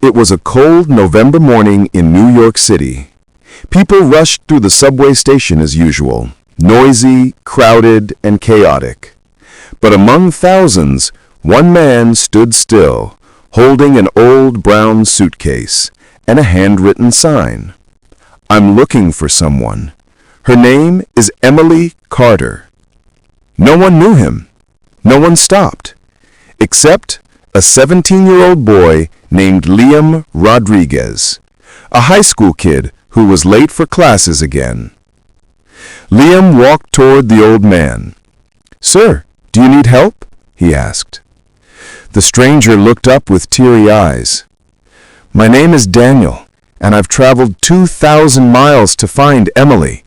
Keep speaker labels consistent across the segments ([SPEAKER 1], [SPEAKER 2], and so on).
[SPEAKER 1] It was a cold November morning in New York City. People rushed through the subway station as usual, noisy, crowded, and chaotic. But among thousands, one man stood still, holding an old brown suitcase and a handwritten sign. "I'm looking for someone. Her name is Emily Carter." No one knew him. No one stopped, except a 17-year-old boy named Liam Rodriguez, a high school kid who was late for classes again. Liam walked toward the old man. "Sir, do you need help?" he asked. The stranger looked up with teary eyes. "My name is Daniel, and I've traveled 2,000 miles to find Emily.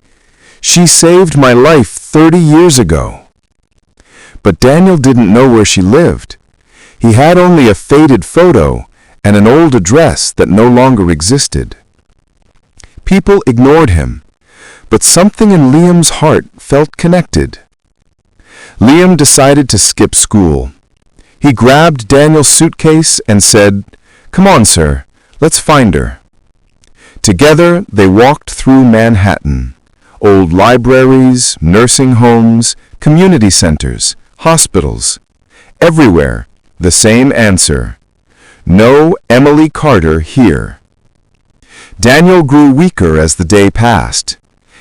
[SPEAKER 1] She saved my life 30 years ago." But Daniel didn't know where she lived. He had only a faded photo and an old address that no longer existed. People ignored him, but something in Liam's heart felt connected. Liam decided to skip school. He grabbed Daniel's suitcase and said, "Come on, sir, let's find her." Together they walked through Manhattan, old libraries, nursing homes, community centers, hospitals. Everywhere, the same answer: "No Emily Carter here." Daniel grew weaker as the day passed.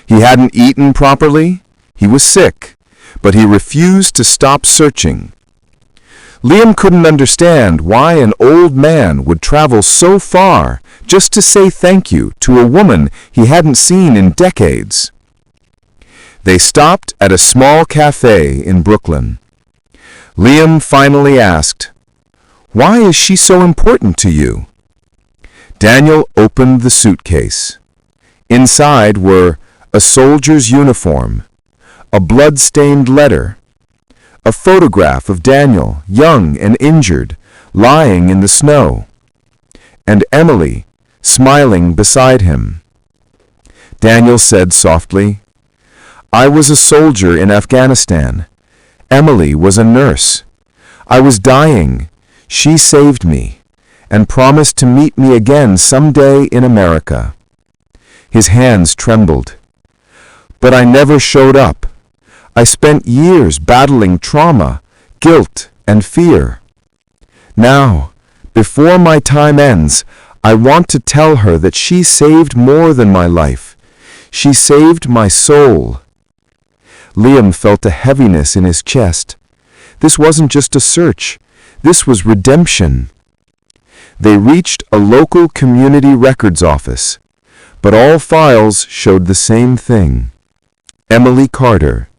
[SPEAKER 1] He hadn't eaten properly. He was sick, but he refused to stop searching. Liam couldn't understand why an old man would travel so far just to say thank you to a woman he hadn't seen in decades. They stopped at a small cafe in Brooklyn. Liam finally asked, "Why is she so important to you?" Daniel opened the suitcase. Inside were a soldier's uniform, a blood-stained letter, a photograph of Daniel, young and injured, lying in the snow, and Emily, smiling beside him. Daniel said softly, "I was a soldier in Afghanistan. Emily was a nurse. I was dying. She saved me and promised to meet me again someday in America." His hands trembled. "But I never showed up. I spent years battling trauma, guilt, and fear. Now, before my time ends, I want to tell her that she saved more than my life. She saved my soul." Liam felt a heaviness in his chest. This wasn't just a search. This was redemption. They reached a local community records office, but all files showed the same thing: Emily Carter.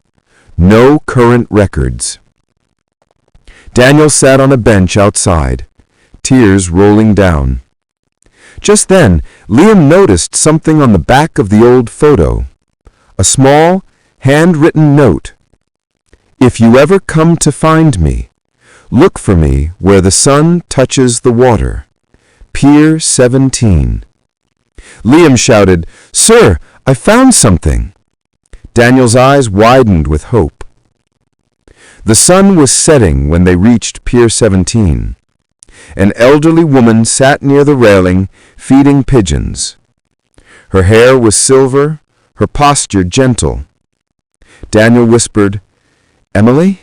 [SPEAKER 1] No current records. Daniel sat on a bench outside, tears rolling down. Just then, Liam noticed something on the back of the old photo. A small, handwritten note. "If you ever come to find me, look for me where the sun touches the water. Pier 17. Liam shouted, "Sir, I found something!" Daniel's eyes widened with hope. The sun was setting when they reached Pier 17. An elderly woman sat near the railing, feeding pigeons. Her hair was silver, her posture gentle. Daniel whispered, "Emily?"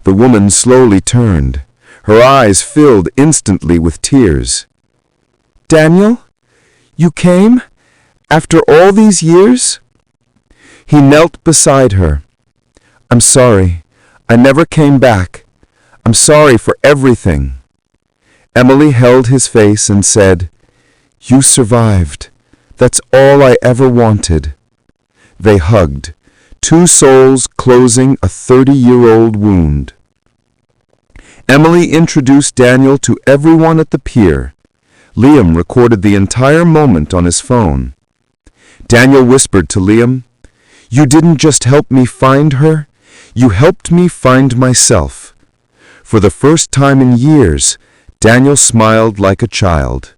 [SPEAKER 1] The woman slowly turned. Her eyes filled instantly with tears. "Daniel? You came? After all these years?" He knelt beside her. "I'm sorry. I never came back. I'm sorry for everything." Emily held his face and said, "You survived. That's all I ever wanted." They hugged, two souls closing a 30-year-old wound. Emily introduced Daniel to everyone at the pier. Liam recorded the entire moment on his phone. Daniel whispered to Liam, "You didn't just help me find her, you helped me find myself." For the first time in years, Daniel smiled like a child.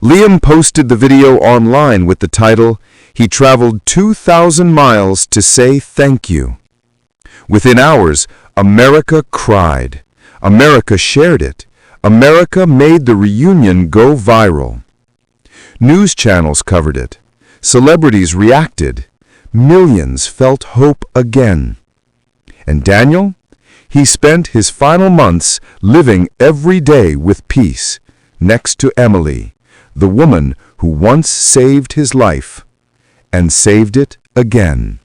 [SPEAKER 1] Liam posted the video online with the title, "He traveled 2,000 miles to say thank you." Within hours, America cried. America shared it. America made the reunion go viral. News channels covered it. Celebrities reacted. Millions felt hope again. And Daniel? He spent his final months living every day with peace, next to Emily, the woman who once saved his life, and saved it again.